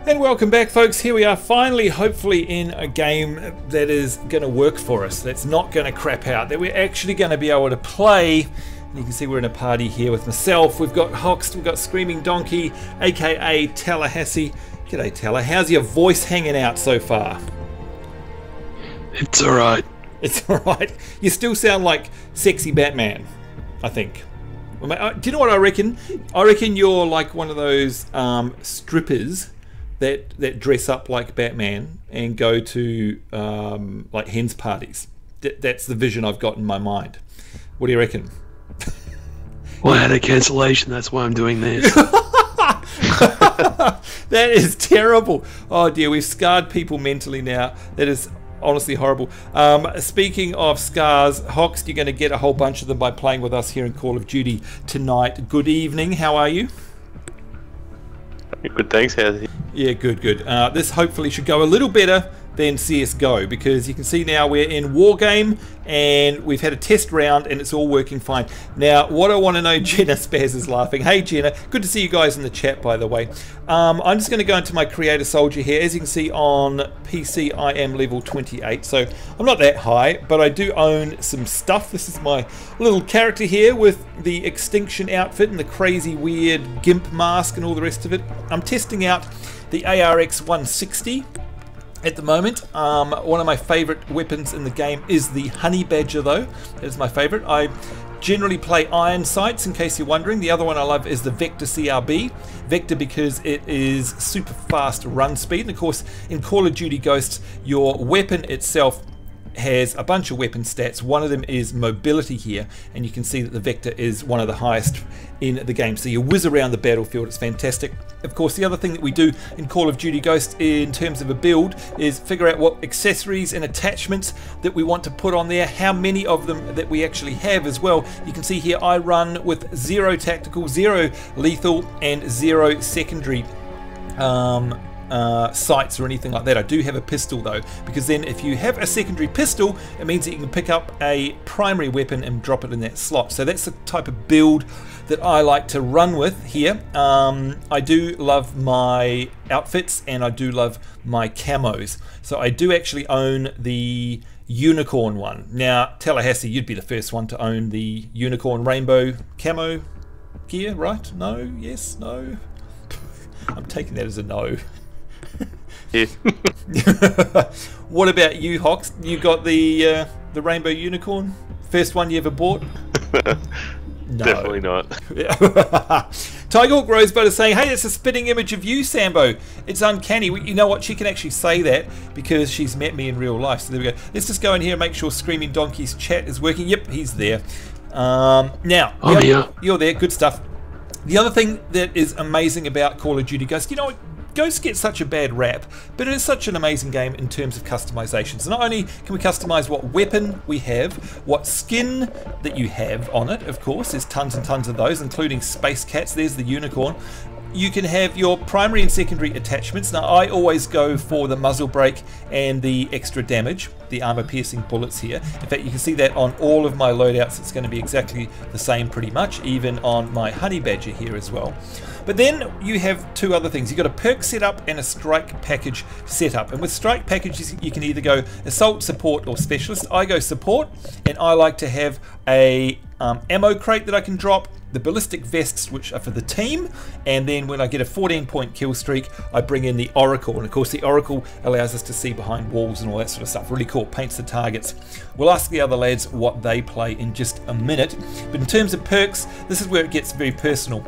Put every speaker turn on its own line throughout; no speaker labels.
And welcome back, folks. Here we are finally, hopefully, in a game that is going to work for us, that's not going to crap out, that we're actually going to be able to play. And you can see we're in a party here with myself. We've got Hoxed, we've got Screaming Donkey, aka Tallahassee. G'day, Talla. How's your voice hanging out so far?
It's alright.
It's alright. You still sound like sexy Batman, I think. Do you know what I reckon? I reckon you're like one of those strippers that dress up like Batman and go to like hens parties. That's the vision I've got in my mind. What do you reckon?
Well, I had a cancellation, that's why I'm doing this.
That is terrible. Oh dear, we've scarred people mentally now. That is honestly horrible. Speaking of scars, Hoxed, you're going to get a whole bunch of them by playing with us here in Call of Duty tonight. Good evening, how are you?
Good, thanks. How's it?
Yeah, good. This hopefully should go a little better than CSGO, because you can see now we're in War Game and we've had a test round and it's all working fine. Now, what I want to know, Jenna Spaz is laughing. Hey Jenna, good to see you guys in the chat, by the way. I'm just going to go into my Creator Soldier here. As you can see on PC, I am level 28, so I'm not that high, but I do own some stuff. This is my little character here with the Extinction outfit and the crazy weird GIMP mask and all the rest of it. I'm testing out the ARX 160 at the moment. One of my favorite weapons in the game is the Honey Badger, though. That is my favorite. I generally play iron sights, in case you're wondering. The other one I love is the Vector CRB. Vector because it is super fast run speed, and of course in Call of Duty Ghosts your weapon itself has a bunch of weapon stats. One of them is mobility here, and you can see that the Vector is one of the highest in the game. So you whiz around the battlefield, it's fantastic. Of course, the other thing that we do in Call of Duty Ghosts in terms of a build is figure out what accessories and attachments that we want to put on there, how many of them that we actually have as well. You can see here I run with 0 tactical, 0 lethal, and 0 secondary sights or anything like that. I do have a pistol though, because then if you have a secondary pistol, it means that you can pick up a primary weapon and drop it in that slot. So that's the type of build that I like to run with here. I do love my outfits and I do love my camos. So I do actually own the unicorn one. Now, Tallahassee, you'd be the first one to own the unicorn rainbow camo gear, right? No? Yes? No? I'm taking that as a no.
Yeah.
What about you, Hox? You got the rainbow unicorn? First one you ever bought? No.
Definitely not.
Tigerhawk Rosebud is saying, hey, it's a spitting image of you, Sambo. It's uncanny. You know what? She can actually say that because she's met me in real life. So there we go. Let's just go in here and make sure Screaming Donkey's chat is working. Yep, he's there. Now, you're there. Good stuff. The other thing that is amazing about Call of Duty Ghosts, you know, Ghosts get such a bad rap, but it is such an amazing game in terms of customization. So not only can we customize what weapon we have, what skin that you have on it, of course, there's tons and tons of those, including Space Cats, there's the unicorn. You can have your primary and secondary attachments. Now I always go for the muzzle brake and the extra damage, the armor piercing bullets here. In fact, you can see that on all of my loadouts it's going to be exactly the same pretty much, even on my Honey Badger here as well. But then you have two other things. You've got a perk setup and a strike package setup. And with strike packages, you can either go assault, support, or specialist. I go support, and I like to have a ammo crate that I can drop, the ballistic vests, which are for the team, and then when I get a 14-point kill streak, I bring in the Oracle. And of course, the Oracle allows us to see behind walls and all that sort of stuff. Really cool, paints the targets. We'll ask the other lads what they play in just a minute. But in terms of perks, this is where it gets very personal.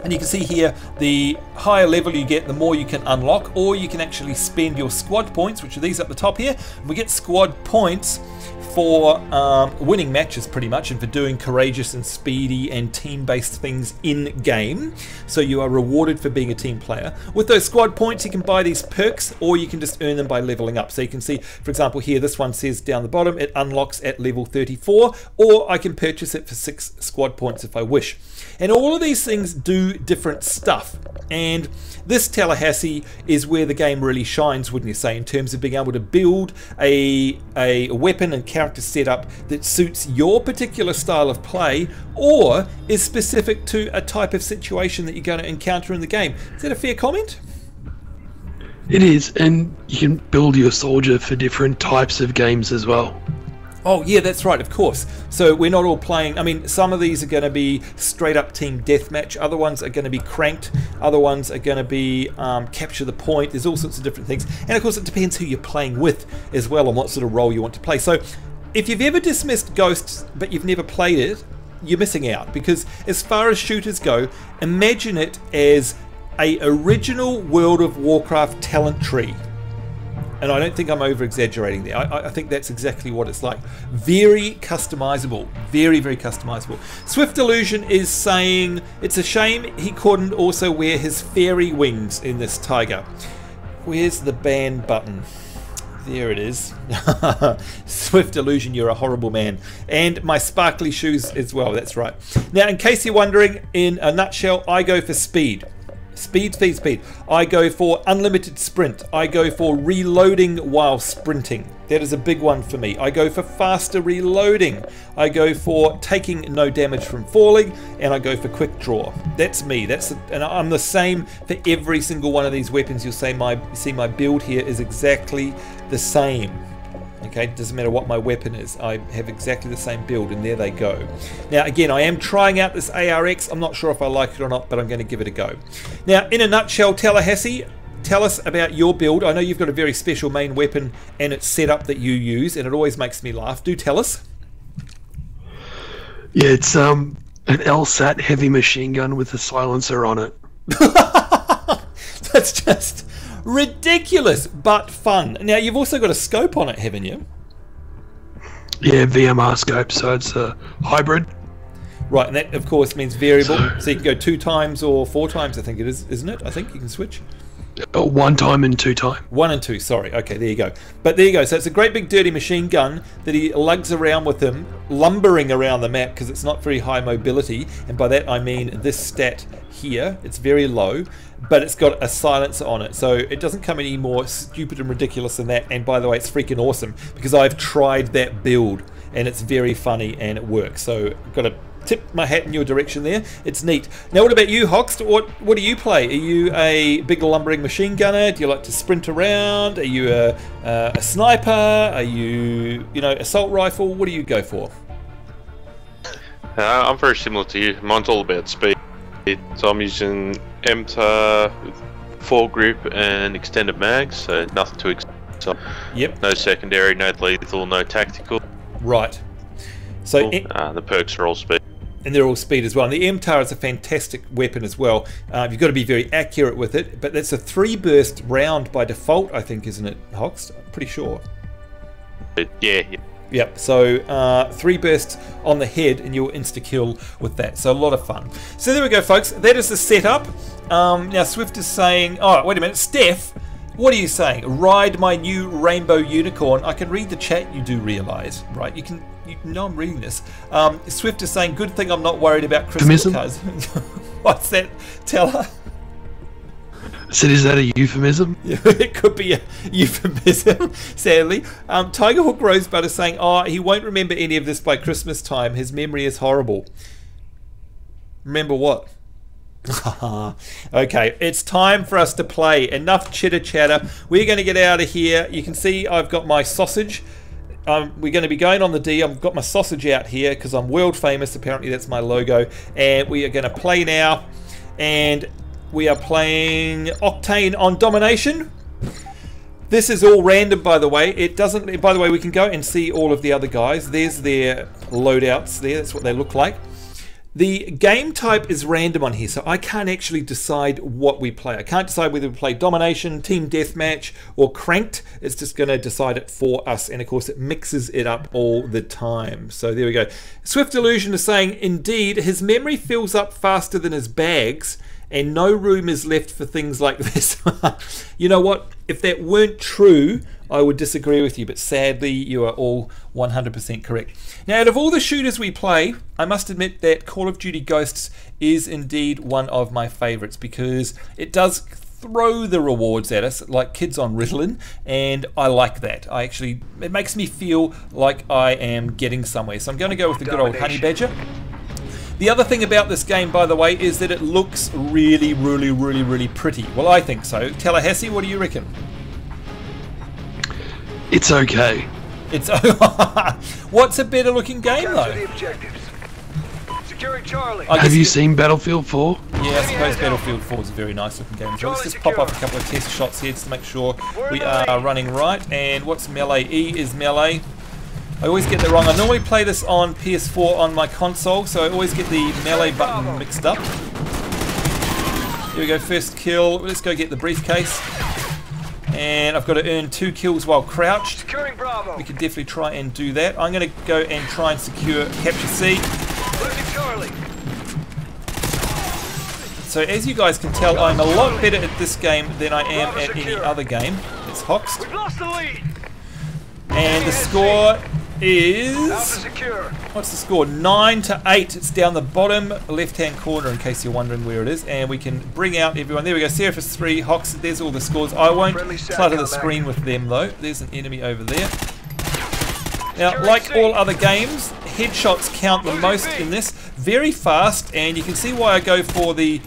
And you can see here, the higher level you get, the more you can unlock, or you can actually spend your squad points, which are these up the top here. We get squad points for winning matches pretty much, and for doing courageous and speedy and team-based things in game. So you are rewarded for being a team player. With those squad points you can buy these perks, or you can just earn them by leveling up. So you can see, for example here, this one says down the bottom it unlocks at level 34, or I can purchase it for 6 squad points if I wish. And all of these things do different stuff, and this Tallahassee is where the game really shines, wouldn't you say, in terms of being able to build a weapon and character setup that suits your particular style of play, or is specific to a type of situation that you're going to encounter in the game. Is that a fair comment?
It is, and you can build your soldier for different types of games as well.
Oh yeah, that's right, of course. So we're not all playing, I mean, some of these are going to be straight up team deathmatch, other ones are going to be cranked, other ones are going to be capture the point. There's all sorts of different things. And of course it depends who you're playing with as well and what sort of role you want to play. So if you've ever dismissed Ghosts but you've never played it, you're missing out, because as far as shooters go, imagine it as a original World of Warcraft talent tree. And I don't think I'm over exaggerating there. I think that's exactly what it's like. Very customizable. Very, very customizable. Swift Illusion is saying it's a shame he couldn't also wear his fairy wings in this tiger. Where's the ban button? There it is. Swift Illusion, you're a horrible man. And my sparkly shoes as well, that's right. Now, in case you're wondering, in a nutshell, I go for speed. Speed, speed, speed. I go for unlimited sprint. I go for reloading while sprinting. That is a big one for me. I go for faster reloading. I go for taking no damage from falling, and I go for quick draw. That's me. And I'm the same for every single one of these weapons. You'll see my build here is exactly the same. Okay, it doesn't matter what my weapon is, I have exactly the same build, and there they go. Now again, I am trying out this ARX. I'm not sure if I like it or not, but I'm going to give it a go. Now, in a nutshell, Tallahassee, tell us about your build. I know you've got a very special main weapon and its setup that you use, and it always makes me laugh. Do tell us.
Yeah, it's an LSAT heavy machine gun with a silencer on it.
That's just ridiculous, but fun. Now, you've also got a scope on it, haven't you?
Yeah, VMR scope, so it's a hybrid.
Right, and that, of course, means variable. So you can go 2 times or 4 times, I think it is, isn't it? I think you can switch.
1 time and 2 time.
1 and 2, sorry. Okay, there you go. But there you go. So it's a great big dirty machine gun that he lugs around with him, lumbering around the map because it's not very high mobility. And by that I mean this stat here. It's very low, but it's got a silencer on it. So it doesn't come any more stupid and ridiculous than that. And by the way, it's freaking awesome because I've tried that build and it's very funny and it works. So I've got to tip my hat in your direction there. It's neat. Now, what about you, Hoxed? What do you play? Are you a big lumbering machine gunner? Do you like to sprint around? Are you a sniper? Are you assault rifle? What do you go for?
I'm very similar to you. Mine's all about speed. So I'm using MTAR with foregrip and extended mags, so nothing too exciting.
Yep.
No secondary, no lethal, no tactical.
Right. So
the perks are all speed.
And they're all speed as well. And the MTAR is a fantastic weapon as well. You've got to be very accurate with it, but that's a 3-burst round by default, I think, isn't it, Hoxed? I'm pretty sure.
Yeah.
Yep, so 3 bursts on the head and you'll insta-kill with that. So a lot of fun. So there we go, folks. That is the setup. Now Swift is saying, oh, wait a minute, Steph, what are you saying? Ride my new rainbow unicorn. I can read the chat, you do realise, right? You know I'm reading this. Swift is saying, good thing I'm not worried about Christmas cards. What's that, Talla?
So is that a euphemism?
Yeah, it could be a euphemism, sadly. Tiger Hook Rosebud is saying, oh, he won't remember any of this by Christmas time. His memory is horrible. Remember what? Okay, it's time for us to play. Enough chitter chatter. We're going to get out of here. You can see I've got my sausage. We're going to be going on the D. I've got my sausage out here because I'm world famous. Apparently that's my logo. And we are going to play now. And we are playing Octane on Domination. This is all random, by the way. It doesn't. By the way, we can go and see all of the other guys. There's their loadouts there. That's what they look like. The game type is random on here, so I can't actually decide what we play. I can't decide whether we play Domination, Team Deathmatch, or Cranked. It's just going to decide it for us, and of course it mixes it up all the time. So there we go. Swift Illusion is saying, indeed, his memory fills up faster than his bags, and no room is left for things like this. You know what? If that weren't true, I would disagree with you, but sadly you are all 100% correct. Now, out of all the shooters we play, I must admit that Call of Duty Ghosts is indeed one of my favorites because it does throw the rewards at us like kids on Ritalin, and I like that. It makes me feel like I am getting somewhere. So I'm going to go with the good old Honey Badger. The other thing about this game, by the way, is that it looks really, really, really, really pretty. Well, I think so. Tallahassee, what do you reckon?
It's okay.
It's what's a better looking game though?
Have you seen Battlefield 4?
Yeah, I suppose Battlefield 4 is a very nice looking game. So let's just pop up a couple of test shots here just to make sure we are running right. And what's melee? E is melee. I always get that wrong. I normally play this on PS4 on my console, so I always get the melee button mixed up. Here we go, first kill. Let's go get the briefcase. And I've got to earn 2 kills while crouched. We can definitely try and do that. I'm going to go and try and secure capture C. So as you guys can tell, I'm a lot better at this game than I am at any other game. It's Hoxed. And the score is... What's the score? 9-8. It's down the bottom left-hand corner in case you're wondering where it is. And we can bring out everyone. There we go. Seraphis 3, Hoxed. There's all the scores. I won't clutter the screen with them though. There's an enemy over there. Now, like all other games, headshots count the most in this. Very fast, and you can see why I go for the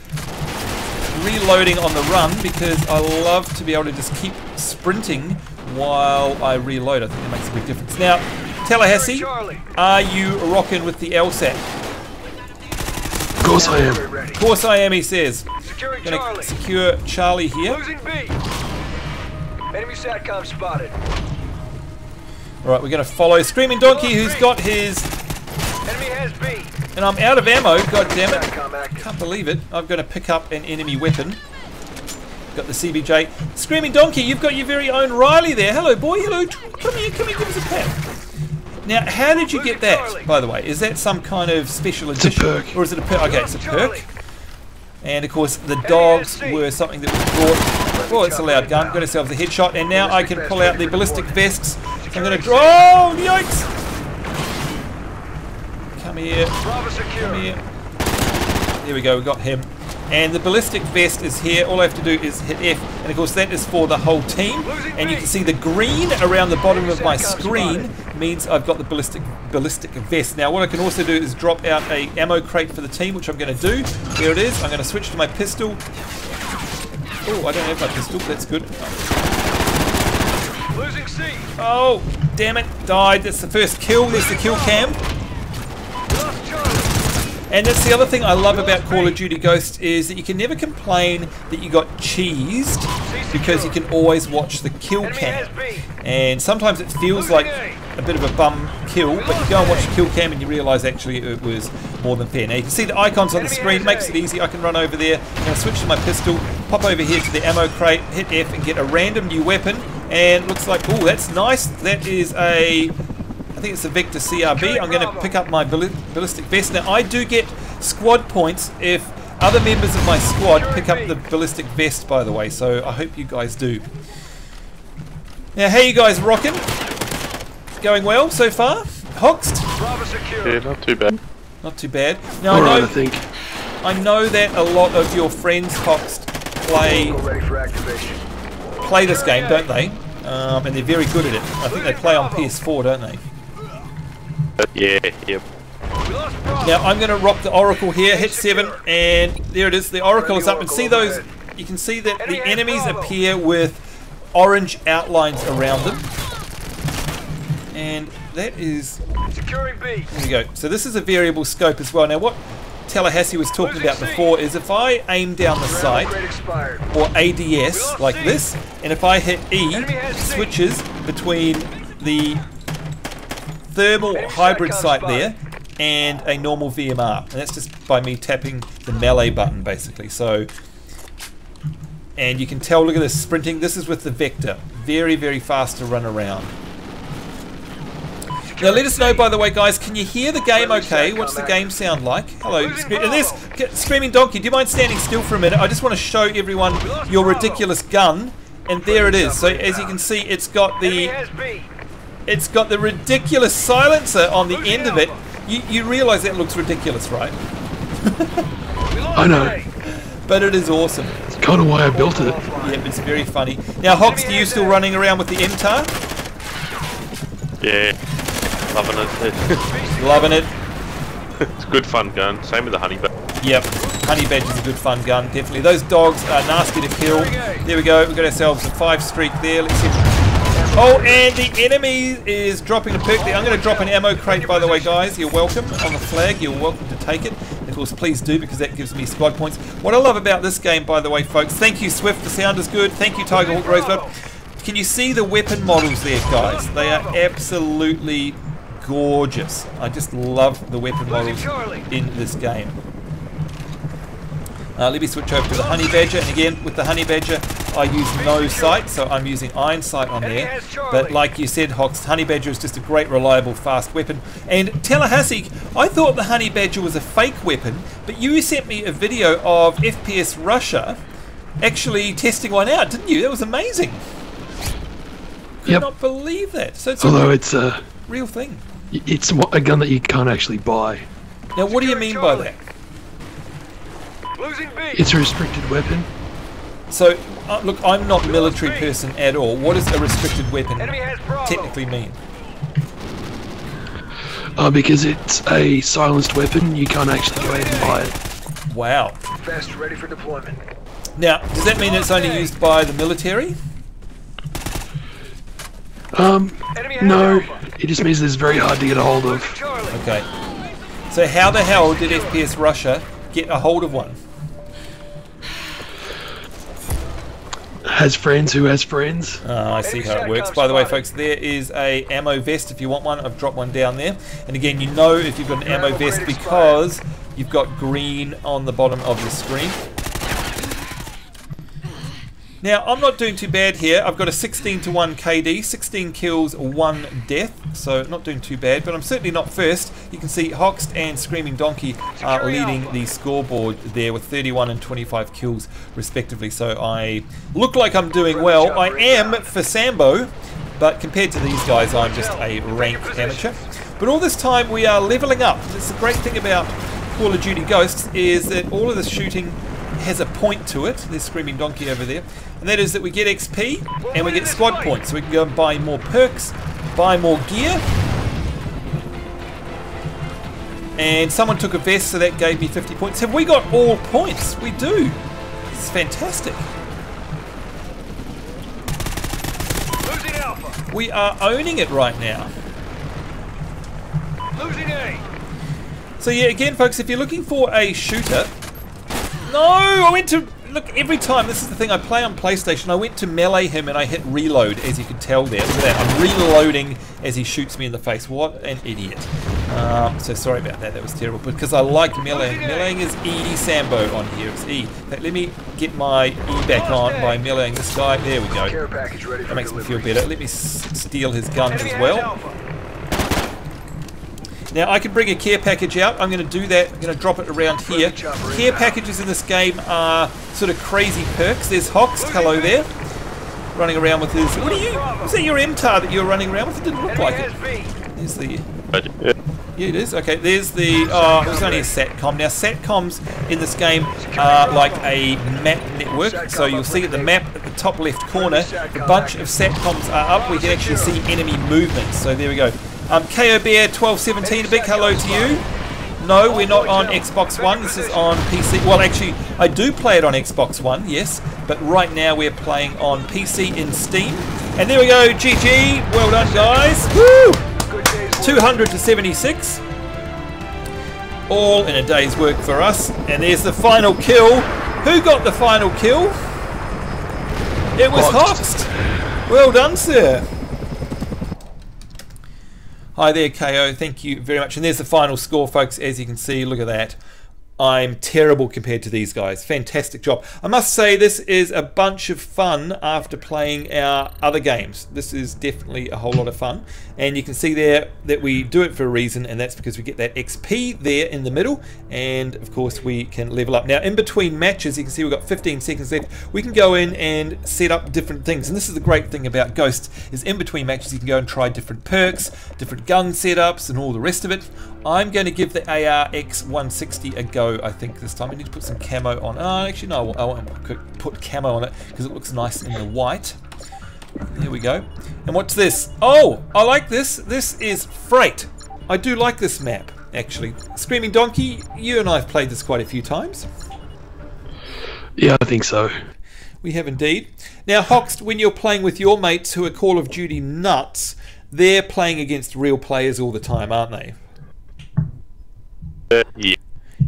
reloading on the run, because I love to be able to just keep sprinting while I reload. I think that makes a big difference. Now, Tallahassee, are you rocking with the LSAT?
Of course I am.
Of course I am, he says. Gonna secure Charlie here.
Enemy SATCOM spotted.
Alright, we're going to follow Screaming Donkey, who's got his...
Enemy has B.
And I'm out of ammo, god damn it. Can't believe it. I'm going to pick up an enemy weapon. Got the CBJ. Screaming Donkey, you've got your very own Riley there. Hello, boy. Hello. Come here, give us a pat. Now, how did you get that, by the way? Is that some kind of special edition?
It's a perk.
Or is it a perk? Okay, it's a perk. And, of course, the dogs were something that was brought... Oh, it's a loud gun. Got ourselves a headshot. And now I can pull out the ballistic vests. I'm going to draw. Oh, yikes! Come here. Come here. There we go. We got him. And the ballistic vest is here. All I have to do is hit F. And of course, that is for the whole team. And you can see the green around the bottom of my screen means I've got the ballistic vest. Now, what I can also do is drop out a ammo crate for the team, which I'm going to do. Here it is. I'm going to switch to my pistol. Oh, I don't have my pistol. That's good.
Losing C.
Oh, damn it. Died. That's the first kill. There's the kill cam. And that's the other thing I love about Call of Duty Ghosts is that you can never complain that you got cheesed because you can always watch the kill cam. And sometimes it feels like a bit of a bum kill, but you go and watch the kill cam and you realise actually it was more than fair. Now you can see the icons on the screen, makes it easy. I can run over there, I'm going to switch to my pistol, pop over here to the ammo crate, hit F and get a random new weapon. And looks like, oh, that's nice. That is a... I think it's a Vector CRB. I'm going to pick up my ballistic vest. Now, I do get squad points if other members of my squad pick up the ballistic vest, by the way, so I hope you guys do. Now, how you guys rocking? Going well so far? Hoxed?
Yeah, not too bad.
Not too bad. Now,
Alright, I think.
I know that a lot of your friends, Hoxed, play this game, don't they? And they're very good at it. I think they play on PS4, don't they?
Yeah, yep.
Now I'm going to rock the Oracle here, hit 7, and there it is, the Oracle is up, and see those, you can see that the enemies appear with orange outlines around them, and that is,
Securing B.
there we go, so this is a variable scope as well. Now what Tallahassee was talking about before is if I aim down the sight, or ADS like this, and if I hit E, it switches between the thermal hybrid sight there and a normal VMR, and that's just by me tapping the melee button basically. So, and you can tell, look at this sprinting, this is with the Vector, very very fast to run around. Now let us know, by the way guys, can you hear the game okay? What's the game sound like? Hello, and there's Screaming Donkey, do you mind standing still for a minute? I just want to show everyone your ridiculous gun, and there it is. So as you can see, it's got the ridiculous silencer on the end of it. You realise that looks ridiculous, right?
I know.
But it is awesome.
It's kind of why I built it.
Yep, it's very funny. Now, Hoxed, are you still running around with the MTAR?
Yeah, loving it.
Loving it.
It's a good fun gun. Same with the honey badger.
Yep, honey badger is a good fun gun, definitely. Those dogs are nasty to kill. There we go. We've got ourselves a 5 streak there. Let's see. Oh, and the enemy is dropping a perk there. I'm going to drop an ammo crate, by the way, guys. You're welcome on the flag. You're welcome to take it. Of course, please do, because that gives me squad points. What I love about this game, by the way, folks, thank you, Swift. The sound is good. Thank you, Tiger Hawk Rosebud. Can you see the weapon models there, guys? They are absolutely gorgeous. I just love the weapon models in this game. Let me switch over to the Honey Badger, and again, with the Honey Badger, I use no sight, so I'm using iron sight on there. But like you said, Hoxed, Honey Badger is just a great, reliable, fast weapon. And Tallahassee, I thought the Honey Badger was a fake weapon, but you sent me a video of FPS Russia actually testing one out, didn't you? That was amazing. Could not believe that. So it's
although it's a
real thing.
It's a gun that you can't actually buy.
Now, what do you mean by that?
It's a restricted weapon.
So, look, I'm not a military person at all. What does a restricted weapon technically mean?
Because it's a silenced weapon, you can't actually go ahead and buy it.
Wow.
Best ready for deployment.
Now, does that mean it's only used by the military?
No. It just means it's very hard to get a hold of.
Okay. So how the hell did FPS Russia get a hold of one?
Has friends who has friends.
I see how it works. By the way, folks, there is a ammo vest if you want one. I've dropped one down there. And again, you know if you've got an ammo vest because you've got green on the bottom of the screen. Now, I'm not doing too bad here. I've got a 16-to-1 KD, 16 kills, 1 death, so not doing too bad, but I'm certainly not first. You can see Hoxed and Screaming Donkey are leading the scoreboard there with 31 and 25 kills respectively, so I look like I'm doing well. I am for Sambo, but compared to these guys, I'm just a ranked amateur. But all this time, we are leveling up. That's the great thing about Call of Duty Ghosts, is that all of this shooting has a point to it. There's Screaming Donkey over there. And that is that we get XP and we get squad points. So we can go and buy more perks, buy more gear. And someone took a vest, so that gave me 50 points. Have we got all points? We do. It's fantastic.
Losing Alpha.
We are owning it right now.
Losing A.
So yeah, again, folks, if you're looking for a shooter... No, I went to... Look, every time, this is the thing, I play on PlayStation, I went to melee him and I hit reload, as you can tell there. Look at that, I'm reloading as he shoots me in the face. What an idiot. So sorry about that, that was terrible, because I like meleeing. Meleeing is E Sambo on here, it's E. In fact, let me get my E back on by meleeing this guy. There we go. That makes me feel better. Let me steal his guns as well. Now, I can bring a care package out. I'm going to do that. I'm going to drop it around here. Care packages in this game are sort of crazy perks. There's Hoxed, hello there, running around with his... What are you... Was that your MTAR that you were running around with? It didn't look like it. There's the... Yeah, it is. Okay, there's the... Oh, it was only a SATCOM. Now, SATCOMs in this game are like a map network. So you'll see at the map at the top left corner, a bunch of SATCOMs are up. We can actually see enemy movements. So there we go. KO Bear 1217, a big hello to you. No, we're not on Xbox One. This is on PC. Well, actually, I do play it on Xbox One, yes. But right now we're playing on PC in Steam. And there we go, GG. Well done, guys. Woo! 200 to 76. All in a day's work for us. And there's the final kill. Who got the final kill? It was Hoxed. Well done, sir. Hi there, KO. Thank you very much. And there's the final score, folks. As you can see, look at that. I'm terrible compared to these guys. Fantastic job. I must say this is a bunch of fun after playing our other games. This is definitely a whole lot of fun. And you can see there that we do it for a reason, and that's because we get that XP there in the middle, and of course we can level up. Now in between matches, you can see we've got 15 seconds left. We can go in and set up different things, and this is the great thing about Ghosts, is in between matches you can go and try different perks, different gun setups and all the rest of it. I'm going to give the ARX160 a go, I think, this time. I need to put some camo on. Actually, no, I won't put camo on it because it looks nice in the white. There we go. And what's this? Oh, I like this. This is Freight. I do like this map, actually. Screaming Donkey, you and I have played this quite a few times.
Yeah, I think so.
We have indeed. Now, Hoxed, when you're playing with your mates who are Call of Duty nuts, they're playing against real players all the time, aren't they?
Yeah.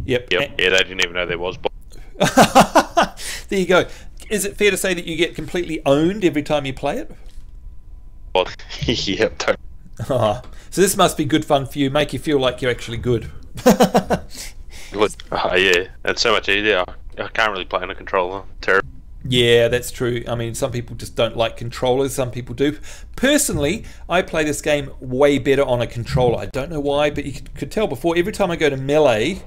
Yep.
Yeah, they didn't even know there was.
There you go. Is it fair to say that you get completely owned every time you play it?
Yep. Totally.
So this must be good fun for you, make you feel like you're actually good.
Yeah, it's so much easier. I can't really play on a controller. Terrible.
Yeah, that's true. I mean, some people just don't like controllers, some people do. Personally, I play this game way better on a controller. I don't know why, but you could tell before, every time I go to melee,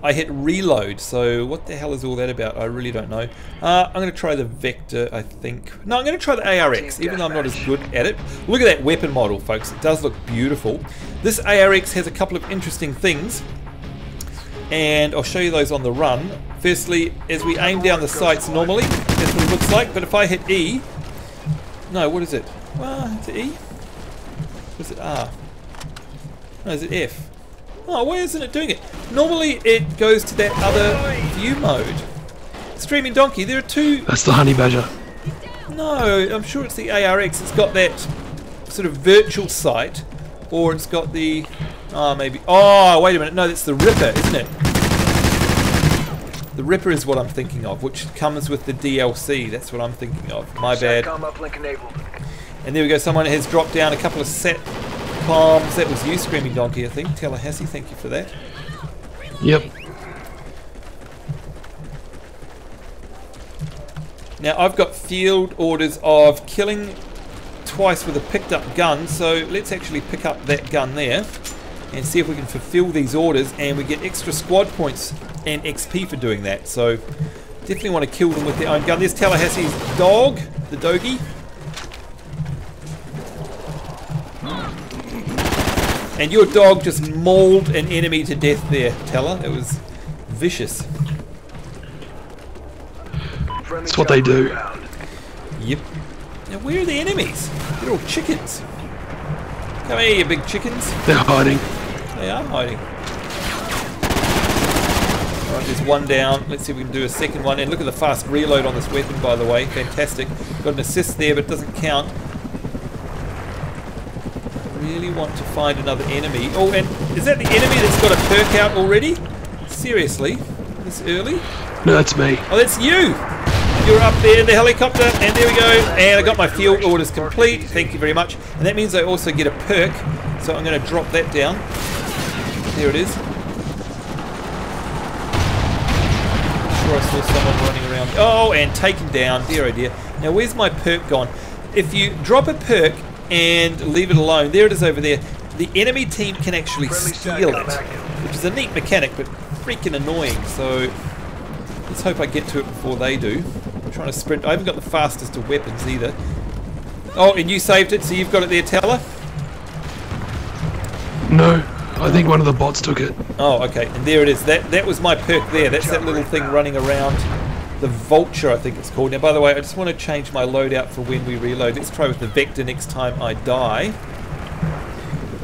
I hit reload. So what the hell is all that about? I really don't know. I'm going to try the Vector, I think. No, I'm going to try the ARX, even though I'm not as good at it. Look at that weapon model, folks. It does look beautiful. This ARX has a couple of interesting things, and I'll show you those on the run. Firstly, as we aim down the sights normally, that's what it looks like. But if I hit E... No, what is it? Is it E? Or is it R? No, is it F? Oh, why isn't it doing it? Normally it goes to that other view mode. Streaming Donkey, there are two...
That's the honey badger.
No, I'm sure it's the ARX. It's got that sort of virtual sight, or it's got the... Oh, maybe... Oh, wait a minute. No, that's the Ripper, isn't it? The Ripper is what I'm thinking of, which comes with the DLC. That's what I'm thinking of. My bad. And there we go. Someone has dropped down a couple of set bombs. That was you, Screaming Donkey, I think. Tallahassee, thank you for that.
Yep.
Now, I've got field orders of killing twice with a picked up gun, so let's actually pick up that gun there and see if we can fulfill these orders, and we get extra squad points and XP for doing that. So definitely want to kill them with their own gun. There's Tallahassee's dog, the doggy. And your dog just mauled an enemy to death there, Talla. It was vicious.
That's what they do.
Yep. Now where are the enemies? They're all chickens. Come here, you big chickens.
They're hiding.
They are hiding. Alright, there's one down. Let's see if we can do a second one. And look at the fast reload on this weapon, by the way. Fantastic. Got an assist there, but it doesn't count. Really want to find another enemy. Oh, and is that the enemy that's got a perk out already? Seriously? This early?
No, that's me.
Oh, that's you! You're up there in the helicopter, and there we go. And I got my field orders complete. Thank you very much. And that means I also get a perk. So I'm going to drop that down. There it is. I'm sure I saw someone running around. Oh, and taken down. Dear oh dear. Now, where's my perk gone? If you drop a perk and leave it alone, there it is over there, the enemy team can actually steal it, which is a neat mechanic, but freaking annoying. So let's hope I get to it before they do. I'm trying to sprint. I haven't got the fastest of weapons either. Oh, and you saved it, so you've got it there, Talla?
No, I think one of the bots took it.
Oh, okay, and there it is. That was my perk there. That's that little thing running around. The Vulture, I think it's called. Now, by the way, I just want to change my loadout for when we reload. Let's try with the Vector next time I die,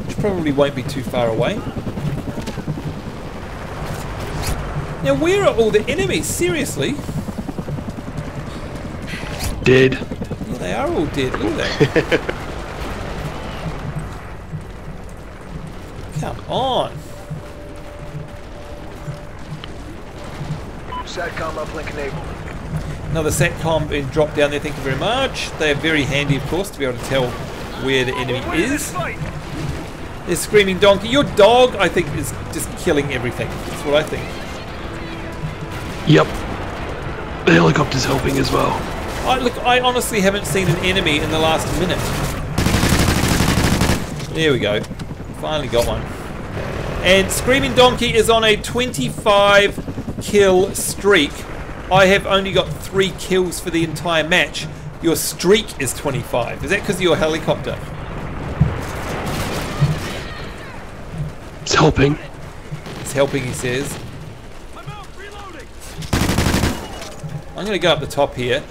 which probably won't be too far away. Now, where are all the enemies? Seriously?
Dead.
Yeah, they are all dead. Look at that. Come on.
SATCOM uplink enabled.
Another SATCOM being dropped down there, thank you very much. They are very handy, of course, to be able to tell where the enemy is. There's Screaming Donkey. Your dog, I think, is just killing everything. That's what I think.
Yep. The helicopter's helping as well.
Look, I honestly haven't seen an enemy in the last minute. There we go. Finally got one. And Screaming Donkey is on a 25 kill streak. I have only got 3 kills for the entire match. Your streak is 25. Is that because of your helicopter?
It's helping.
It's helping, he says. I'm going to go up the top here.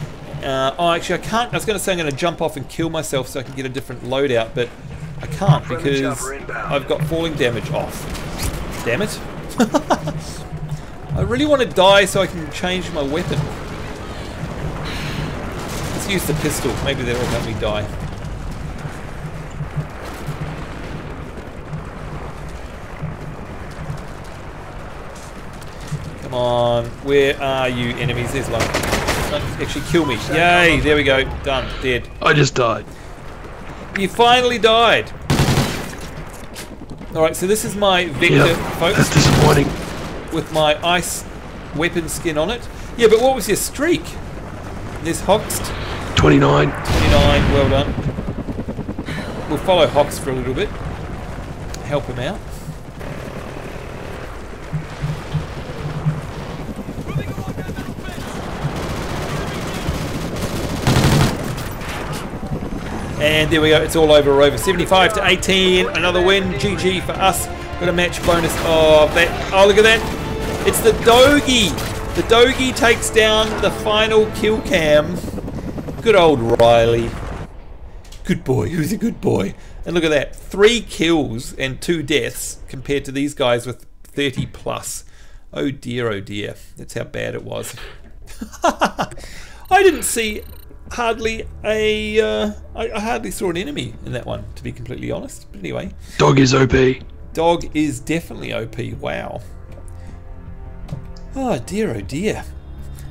Oh, actually, I can't. I was going to say I'm going to jump off and kill myself so I can get a different loadout, but I can't because I've got falling damage off. Damn it. I really want to die so I can change my weapon. It's use the pistol. Maybe that will help me die. Come on. Where are you, enemies? There's one. Don't actually kill me. Yay! There we go. Done. Dead.
I just died.
You finally died. Alright, so this is my Vector, folks.
That's disappointing.
With my ice weapon skin on it. Yeah, but what was your streak? There's Hoxed.
29.
29, well done. We'll follow Hoxed for a little bit. Help him out. And there we go, it's all over. We're over 75 to 18. Another win. GG for us. Got a match bonus of that. Oh, look at that. It's the Doggy. The Doggy takes down the final kill cam. Good old Riley. Good boy. Who's a good boy? And look at that. 3 kills and 2 deaths compared to these guys with 30 plus. Oh dear, oh dear. That's how bad it was. I didn't see hardly a... I hardly saw an enemy in that one, to be completely honest. But anyway.
Dog is OP.
Dog is definitely OP. Wow. Oh dear, oh dear.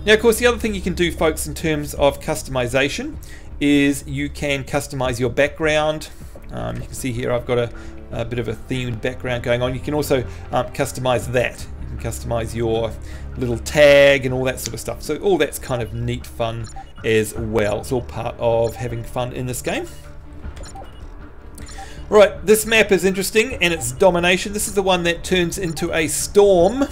Now, of course, the other thing you can do, folks, in terms of customization is you can customize your background. You can see here I've got a bit of a themed background going on. You can also customize that. You can customize your little tag and all that sort of stuff. So all that's kind of neat fun as well. It's all part of having fun in this game. Right, this map is interesting, and it's domination. This is the one that turns into a storm.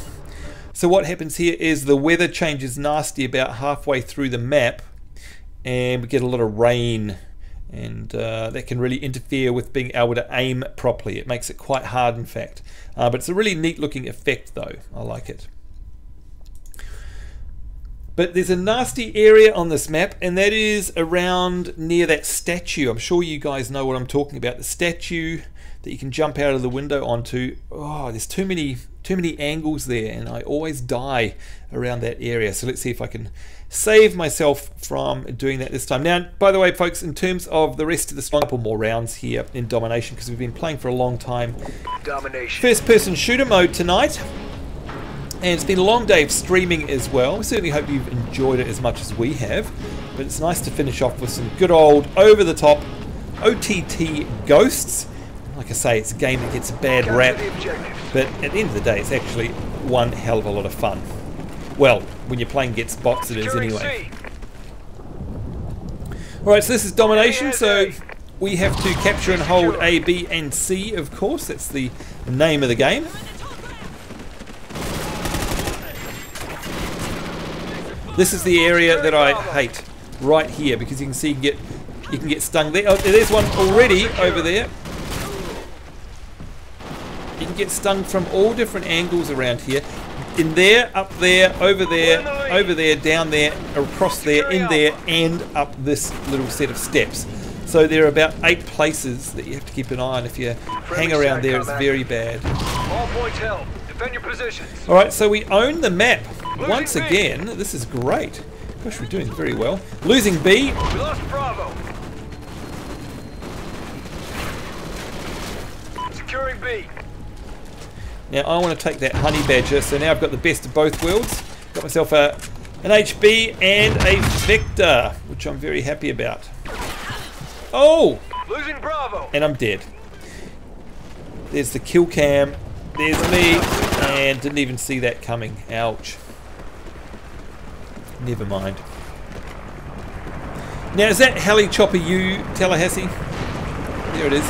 So what happens here is the weather changes nasty about halfway through the map, and we get a lot of rain, and that can really interfere with being able to aim properly. It makes it quite hard, in fact. But it's a really neat looking effect though. I like it. But there's a nasty area on this map, and that is around near that statue. I'm sure you guys know what I'm talking about. The statue that you can jump out of the window onto. Oh, there's too many angles there, and I always die around that area. So let's see if I can save myself from doing that this time. Now, by the way, folks, in terms of the rest of the a couple more rounds here in domination, because we've been playing for a long time.
Domination.
First-person shooter mode tonight. And it's been a long day of streaming as well. We certainly hope you've enjoyed it as much as we have. But it's nice to finish off with some good old over-the-top OTT Ghosts. Like I say, it's a game that gets a bad rap. But at the end of the day, it's actually one hell of a lot of fun. Well, when you're playing against bots, it is anyway. Alright, so this is domination. So we have to capture and hold A, B, and C, of course. That's the name of the game. This is the area that I hate, right here, because you can see you can get stung there. Oh, there's one already over there. You can get stung from all different angles around here. In there, up there, over there, down there, across there, in there, and up this little set of steps. So there are about 8 places that you have to keep an eye on. If you hang around there, it's very bad.
All points held. Defend your positions.
Alright, so we own the map. Once again, this is great. Gosh, we're doing very well. Losing B.
We lost Bravo. Securing B.
Now I want to take that honey badger, so now I've got the best of both worlds. Got myself an HB and a Vector, which I'm very happy about. Oh!
Losing Bravo.
And I'm dead. There's the kill cam. There's me, and didn't even see that coming. Ouch. Never mind. Now, is that heli chopper you, Tallahassee? There it is.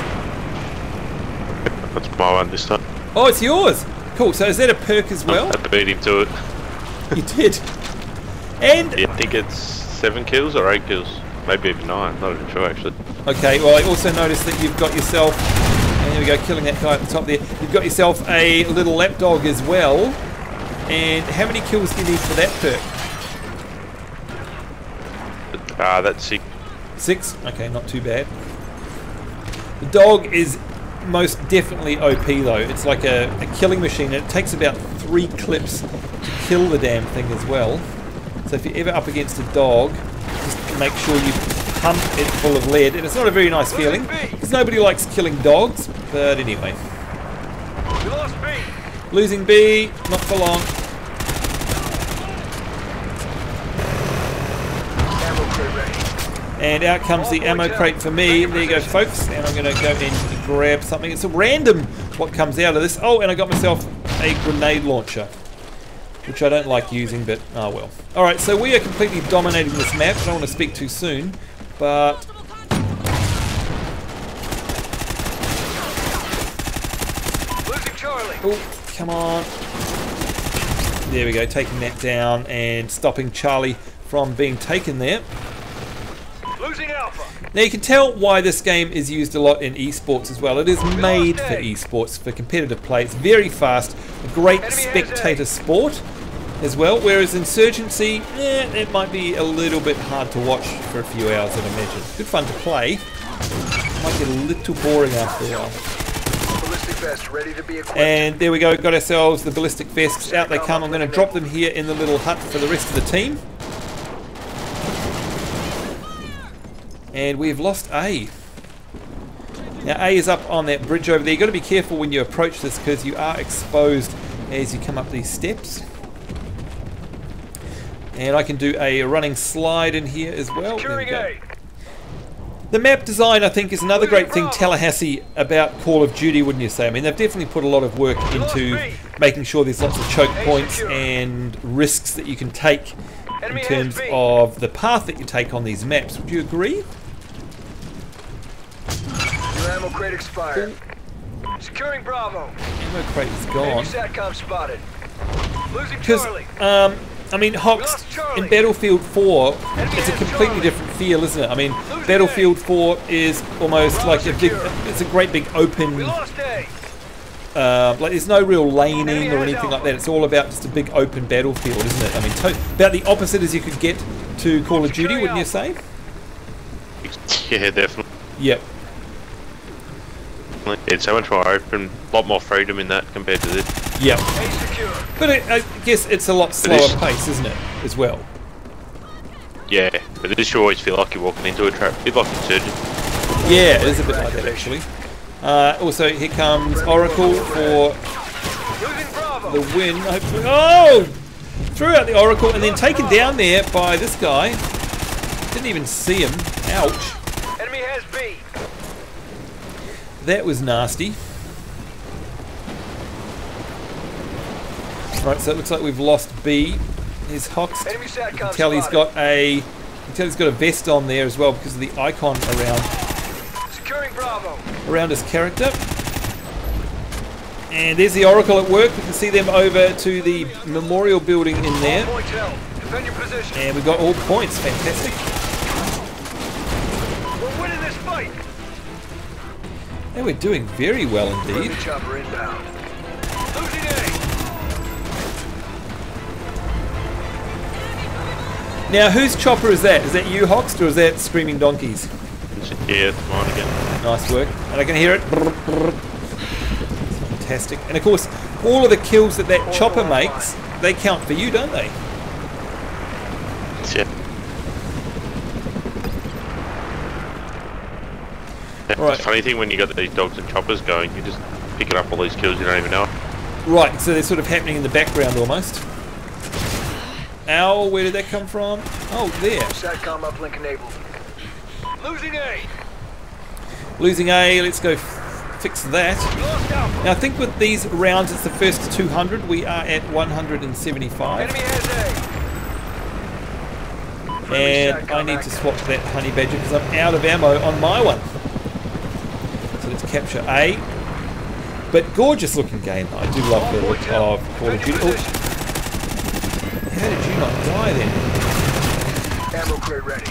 That's my one this time.
Oh, it's yours. Cool. So is that a perk as well?
I had to beat him to it.
You did. And
Yeah, I think it's 7 kills or 8 kills. Maybe even 9. Not even sure actually.
okay. Well, I also noticed that you've got yourself. And there we go, killing that guy at the top there. You've got yourself a little lapdog as well. And how many kills do you need for that perk?
That's 6.
6? Okay, not too bad. The dog is most definitely OP though. It's like a killing machine, and it takes about 3 clips to kill the damn thing as well. So if you're ever up against a dog, just make sure you pump it full of lead. And it's not a very nice feeling, because nobody likes killing dogs. But anyway.
We lost B.
Losing B, not for long.
Ammo crate ready.
And out comes the ammo crate for me. There you go, folks. And I'm going to go in and grab something. It's a random what comes out of this. Oh, and I got myself a grenade launcher, which I don't like using, but oh well. Alright, so we are completely dominating this map. I don't want to speak too soon, but...
Losing Charlie.
Oh, come on. There we go, taking that down and stopping Charlie from being taken there.
Losing Alpha.
Now you can tell why this game is used a lot in esports as well. It is made for esports, for competitive play. It's very fast, a great spectator sport as well, whereas Insurgency, it might be a little bit hard to watch for a few hours, I'd imagine. Good fun to play. Might get a little boring after a while.
Ballistic vest ready to be equipped.
And there we go, got ourselves the ballistic vests. Out they come. I'm going to drop them here in the little hut for the rest of the team. And we've lost A. Now A is up on that bridge over there. You've got to be careful when you approach this, because you are exposed as you come up these steps. And I can do a running slide in here as well. There we go. The map design, I think, is another great thing, Tallahassee, about Call of Duty, wouldn't you say? I mean, they've definitely put a lot of work into making sure there's lots of choke points and risks that you can take in terms of the path that you take on these maps. Would you agree?
Your ammo crate expired. Securing Bravo.
Ammo crate is gone.
Enemy SATCOM spotted. Losing
Because,
Charlie.
I mean, Hoxed in Battlefield 4, it's a completely different feel, isn't it? I mean, Battlefield 4 is almost like a big, it's a great big open,
We lost A.
like there's no real laning or anything like that. It's all about just a big open battlefield, isn't it? I mean, about the opposite as you could get to Call of Duty, wouldn't you say?
Yeah, definitely.
Yep.
It's so much more open, a lot more freedom in that compared to this.
Yep.
A secure.
But I guess it's a lot slower pace, isn't it, as well?
Yeah, but this you always feel like you're walking into a trap, a bit like Insurgent.
Yeah, it is a bit like that actually. Also, here comes Oracle for
Losing Bravo.
the win. Hopefully. Oh! Threw out the Oracle and then taken down there by this guy. Didn't even see him. Ouch.
Enemy has B.
That was nasty. Right, so it looks like we've lost B. Here's Hoxed.
Enemy
You can
SATCOM
tell he's
spotted.
got a vest on there as well because of the icon
Securing Bravo.
around his character. And there's the Oracle at work. We can see them over to the memorial building in there.
All points held. Defend your position.
And we've got all points. Fantastic.
We're winning this fight.
And we're doing very well indeed.
Friendly chopper inbound. Losing A.
Now, whose chopper is that? Is that you, Hoxed, or is that Screaming Donkeys?
Yeah, it's mine again.
Nice work. And I can hear it. Fantastic. And of course, all of the kills that chopper makes, they count for you, don't they?
Yeah.
Right.
The funny thing when you got these dogs and choppers going, you just picking up all these kills you don't even know.
Right, so they're sort of happening in the background almost. Ow, where did that come from? Oh, there.
SATCOM uplink enabled. Losing A.
Losing A, let's go fix that.
We lost Alpha.
Now I think with these rounds, it's the first 200. We are at 175.
Enemy has A.
And I need to swap that honey badger because I'm out of ammo on my one. So let's capture A. But gorgeous looking game. I do love the look of Call of Duty. Oh. How did you not die then?
Ammo crate ready.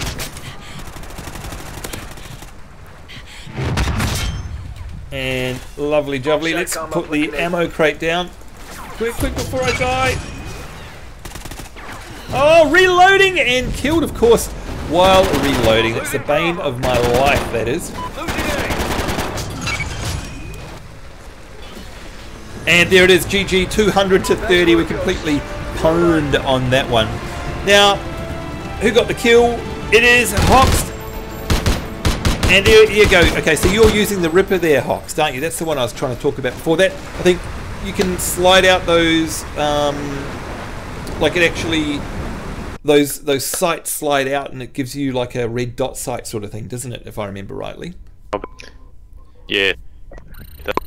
And lovely jubbly. Let's put the ammo crate down. Quick, quick before I die. Oh, reloading and killed, of course, while reloading. That's the bane of my life, that is. And there it is, GG, 200 to 30. We completely pwned on that one. Now, who got the kill? It is Hoxed. And here you go. Okay, so you're using the Ripper there, Hoxed, aren't you? That's the one I was trying to talk about before that. I think you can slide out those, like it actually, those sights slide out and it gives you like a red dot sight sort of thing, doesn't it, if I remember rightly?
Yeah.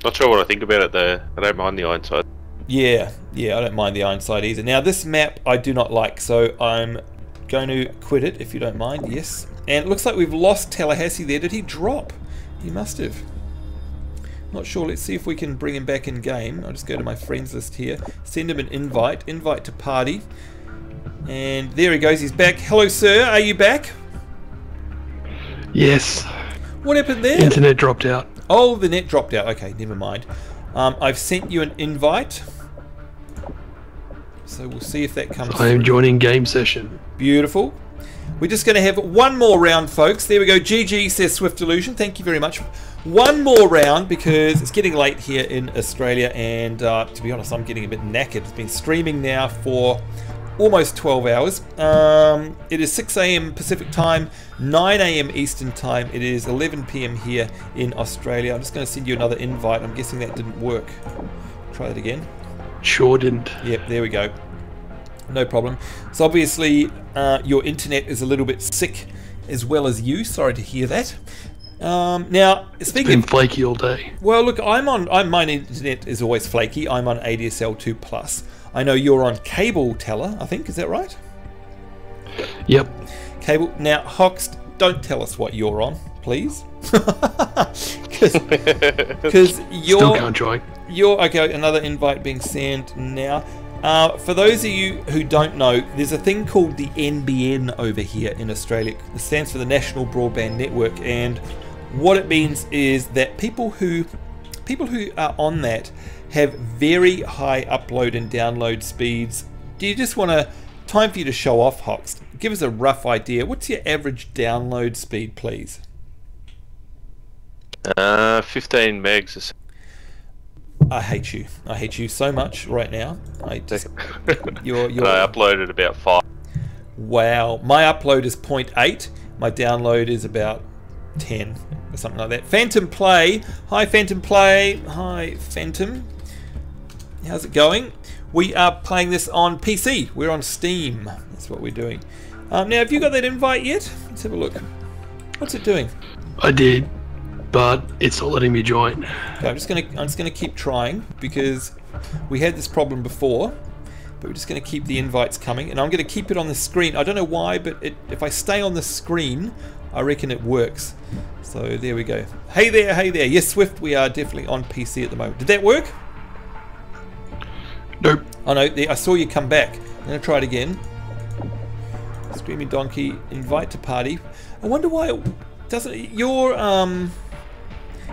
Not sure what I think about it though. I don't mind the iron sight.
Yeah, I don't mind the iron sight either. Now this map I do not like, so I'm going to quit it if you don't mind. Yes. And it looks like we've lost Tallahassee there. Did he drop? He must have. Not sure. Let's see if we can bring him back in game. I'll just go to my friends list here. Send him an invite. Invite to party. And there he goes. He's back. Hello, sir. Are you back?
Yes.
What happened there?
Internet dropped out.
Oh, the net dropped out. Okay, never mind. I've sent you an invite. So we'll see if that comes
I am
through.
joining game session.
Beautiful. We're just going to have one more round, folks. There we go. GG, says Swift Illusion. Thank you very much. One more round because it's getting late here in Australia, and to be honest, I'm getting a bit knackered. It's been streaming now for almost 12 hours. It is 6 AM Pacific time, 9 AM Eastern time. It is 11 PM here in Australia. I'm just going to send you another invite. I'm guessing that didn't work. Try that again. Sure didn't. Yep, there we go. No problem. So obviously your internet is a little bit sick as well as you. Sorry to hear that. Now, speaking
It's been flaky all day.
Well, look, my internet is always flaky. I'm on ADSL 2+. I know you're on cable, Talla, I think. Is that right?
Yep.
Cable. Now, Hoxed, don't tell us what you're on, please. Because you're...
Still can't join.
Okay, another invite being sent now. For those of you who don't know, there's a thing called the NBN over here in Australia. It stands for the National Broadband Network, and what it means is that people who are on that have very high upload and download speeds. Do you just want time for you to show off, Hoxed? Give us a rough idea. What's your average download speed, please?
15 megs.
I hate you. I hate you so much right now. I just you're
I uploaded about 5.
Wow, my upload is 0.8. My download is about 10 or something like that. Phantom Play. Hi Phantom Play. Hi Phantom. How's it going? We are playing this on PC. We're on Steam. That's what we're doing. Now, have you got that invite yet? Let's have a look. What's it doing?
I did, but it's not letting me join.
Okay, I'm just gonna keep trying because we had this problem before, but we're just gonna keep the invites coming, and I'm gonna keep it on the screen. I don't know why, but if I stay on the screen, I reckon it works. So there we go. Hey there, hey there. Yes, Swift, we are definitely on PC at the moment. Did that work?
Nope.
Oh no, I saw you come back. I'm gonna try it again. Screaming Donkey, invite to party. I wonder why it doesn't.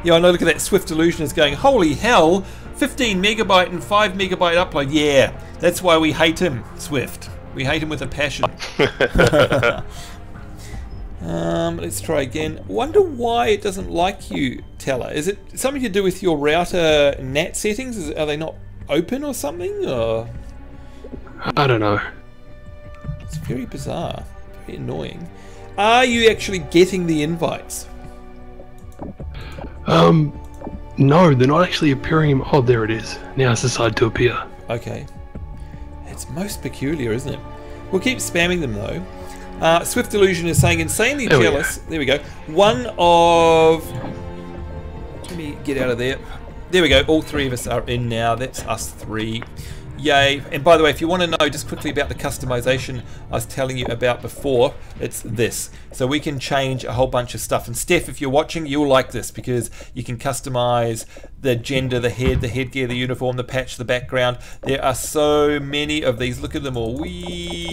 Yeah, I know, look at that. Swift Illusion is going, holy hell, 15 megabyte and 5 megabyte upload. Yeah, that's why we hate him, Swift. We hate him with a passion. Let's try again. Wonder why it doesn't like you, Talla. Is it something to do with your router NAT settings? Are they not open or something? Or?
I don't know.
It's very bizarre. Very annoying. Are you actually getting the invites?
No, they're not actually appearing. Oh, there it is. Now it's decided to appear.
Okay. It's most peculiar, isn't it? We'll keep spamming them though. Swift Illusion is saying insanely jealous. There we go. One of... Let me get out of there. There we go. All three of us are in now. That's us three. Yay. And by the way, if you want to know just quickly about the customization I was telling you about before, it's this. So we can change a whole bunch of stuff. And Steph, if you're watching, you'll like this because you can customize the gender, the head, the headgear, the uniform, the patch, the background. There are so many of these. Look at them all. Whee!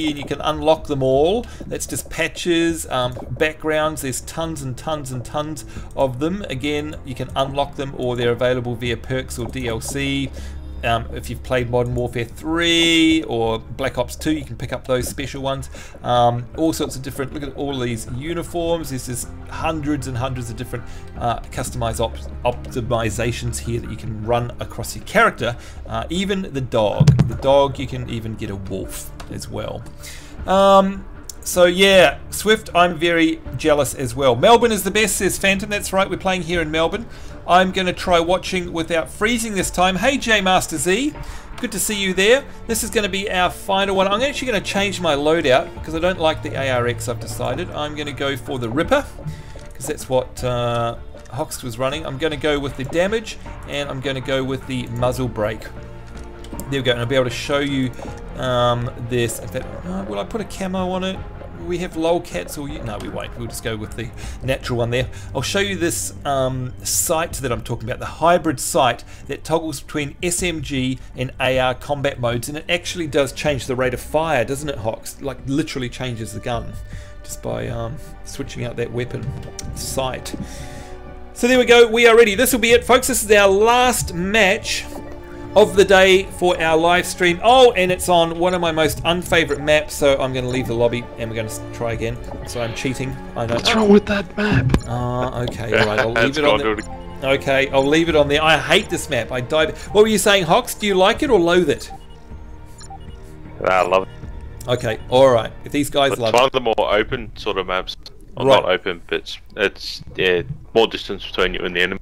And you can unlock them all. That's just patches, backgrounds. There's tons and tons and tons of them. Again, you can unlock them or they're available via perks or DLC. If you've played Modern Warfare 3 or Black Ops 2, you can pick up those special ones. All sorts of different, look at all these uniforms. There's just hundreds and hundreds of different customized optimizations here that you can run across your character. Even the dog. The dog, you can even get a wolf as well. So yeah, Swift, I'm very jealous as well. Melbourne is the best, says Phantom. That's right, we're playing here in Melbourne. I'm going to try watching without freezing this time. Hey J Master Z, good to see you there. This is going to be our final one. I'm actually going to change my loadout because I don't like the ARX, I've decided. I'm going to go for the Ripper because that's what Hoxed was running. I'm going to go with the damage and I'm going to go with the muzzle brake. There we go, and I'll be able to show you this. In fact, will I put a camo on it? Will we have lolcats or no, we won't. We'll just go with the natural one there. I'll show you this sight that I'm talking about, the hybrid sight that toggles between SMG and AR combat modes, and it actually does change the rate of fire, doesn't it, Hox? Like literally changes the gun just by switching out that weapon sight. So there we go, we are ready. This will be it, folks. This is our last match of the day for our live stream. Oh, and it's on one of my most unfavorite maps, so I'm going to leave the lobby and we're going to try again. So I'm cheating. I know.
What's wrong with that map?
Okay, all right. I'll leave it on there. Okay, I'll leave it on there. I hate this map. I died. What were you saying, Hox? Do you like it or loathe it?
I love it.
Okay, all right. If these guys love it.
It's one of the more open sort of maps. Well,
right.
Not open, but it's yeah, more distance between you and the enemy.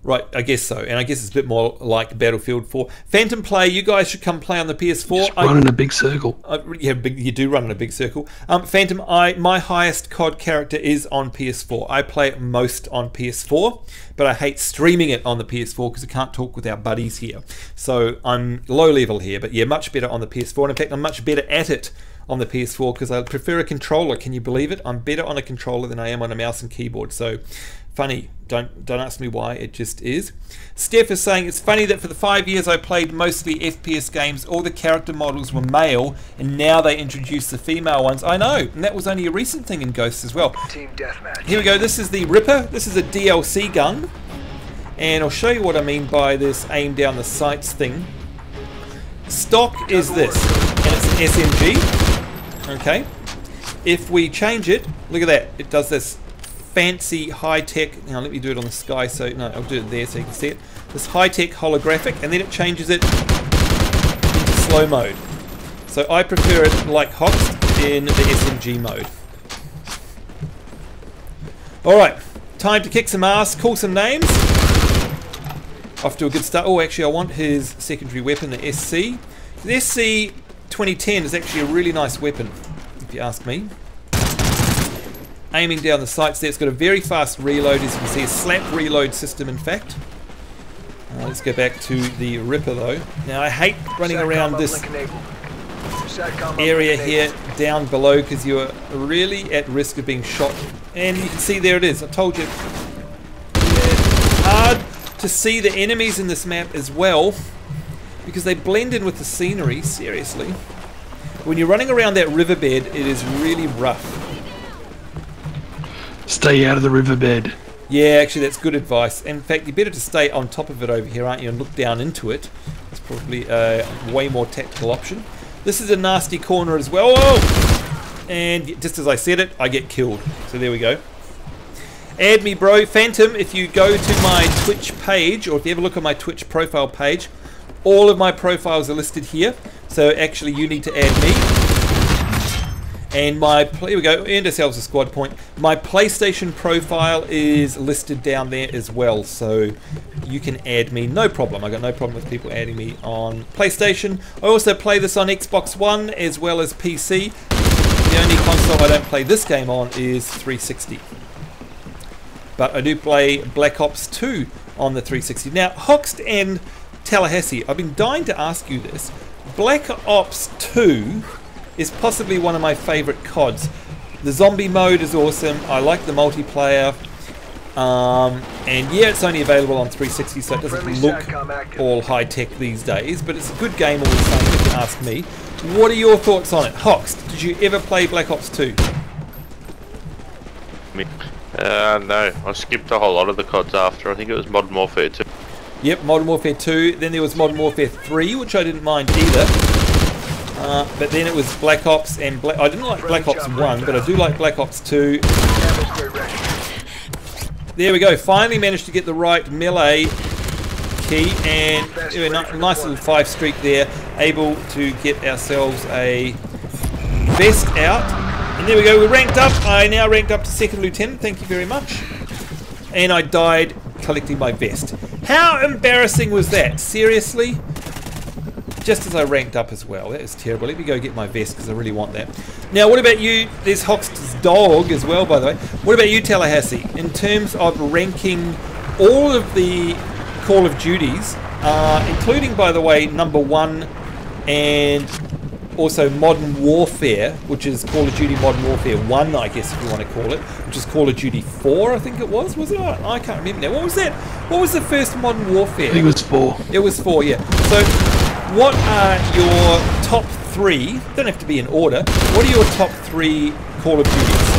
Right, I guess so, and I guess it's a bit more like Battlefield 4. Phantom Play, you guys should come play on the PS4.
Just run in a big circle.
Yeah, you do run in a big circle. Phantom, my highest COD character is on PS4. I play it most on PS4, but I hate streaming it on the PS4 because I can't talk with our buddies here. So I'm low level here, but yeah, much better on the PS4. And in fact, I'm much better at it on the PS4 because I prefer a controller. Can you believe it? I'm better on a controller than I am on a mouse and keyboard. So funny, don't ask me why, it just is. Steph is saying it's funny that for the 5 years I played mostly FPS games, all the character models were male, and now they introduced the female ones. I know, and that was only a recent thing in Ghosts as well.
Team deathmatch.
Here we go. This is the Ripper. This is a DLC gun, and I'll show you what I mean by this aim down the sights thing. Stock is this, and it's an SMG. Okay. If we change it, look at that. It does this fancy high-tech, now let me do it on the sky, so no, I'll do it there so you can see it. This high-tech holographic, and then it changes it into slow mode. So I prefer it like Hoxed in the SMG mode. Alright, time to kick some ass, call some names. Off to a good start. Oh, actually I want his secondary weapon, the SC. The SC 2010 is actually a really nice weapon, if you ask me. Aiming down the sights there, it's got a very fast reload, as you can see, a slap reload system in fact. Let's go back to the Ripper though. Now I hate running around this area here down below because you're really at risk of being shot. And you can see there it is, I told you. It's hard to see the enemies in this map as well because they blend in with the scenery, seriously. When you're running around that riverbed, it is really rough.
Stay out of the riverbed.
Yeah, actually that's good advice. In fact, you're better to stay on top of it over here, aren't you, and look down into it. That's probably a way more tactical option. This is a nasty corner as well. Oh! And just as I said it, I get killed. So there we go. Add me, bro. Phantom, if you go to my Twitch page, or if you ever look at my Twitch profile page, all of my profiles are listed here. So actually you need to add me. And here we go, and ourselves a squad point. My PlayStation profile is listed down there as well, so you can add me, no problem. I got no problem with people adding me on PlayStation. I also play this on Xbox One as well as PC. The only console I don't play this game on is 360. But I do play Black Ops 2 on the 360. Now, Hoxed and Tallahassee, I've been dying to ask you this. Black Ops 2 is possibly one of my favourite CODs. The zombie mode is awesome. I like the multiplayer. And yeah, it's only available on 360, so it doesn't look all high-tech these days, but it's a good game all the same, if you ask me. What are your thoughts on it? Hoxed, did you ever play Black Ops 2?
No, I skipped a whole lot of the CODs after. I think it was Modern Warfare 2.
Yep, Modern Warfare 2. Then there was Modern Warfare 3, which I didn't mind either. But then it was Black Ops and I didn't like Black Ops 1, but I do like Black Ops 2. There we go, finally managed to get the right melee key, and a nice little 5 streak there, able to get ourselves a vest out. And there we go, we're ranked up. I now ranked up to 2nd Lieutenant, thank you very much. And I died collecting my vest. How embarrassing was that? Seriously? Just as I ranked up as well. That was terrible. Let me go get my vest because I really want that. Now, what about you? There's Hoxed's dog as well, by the way. What about you, Tallahassee? In terms of ranking all of the Call of Duties, including, by the way, #1 and also Modern Warfare, which is Call of Duty Modern Warfare 1, I guess if you want to call it, which is Call of Duty 4, I think it was. Was it? I can't remember now. What was that? What was the first Modern Warfare?
I think it was 4.
It was 4, yeah. So, what are your top 3? Don't have to be in order. What are your top 3 Call of Duties?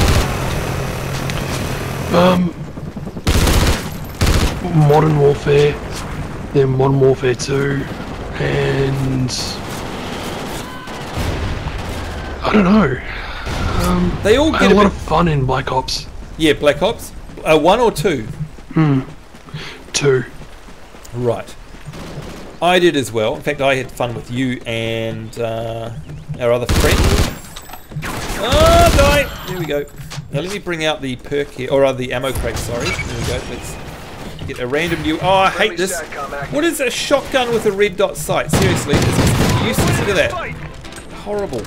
Modern Warfare, then Modern Warfare 2, and I don't know.
They all
I
get
had a lot of fun in Black Ops.
Yeah, Black Ops. 1 or 2?
2.
Right. I did as well. In fact, I had fun with you and our other friend. Oh, die! There we go. Now let me bring out the perk here, or the ammo crate, sorry. There we go. Let's get a random new... Oh, I hate this. What is a shotgun with a red dot sight? Seriously, this is useless. Look at that. Horrible.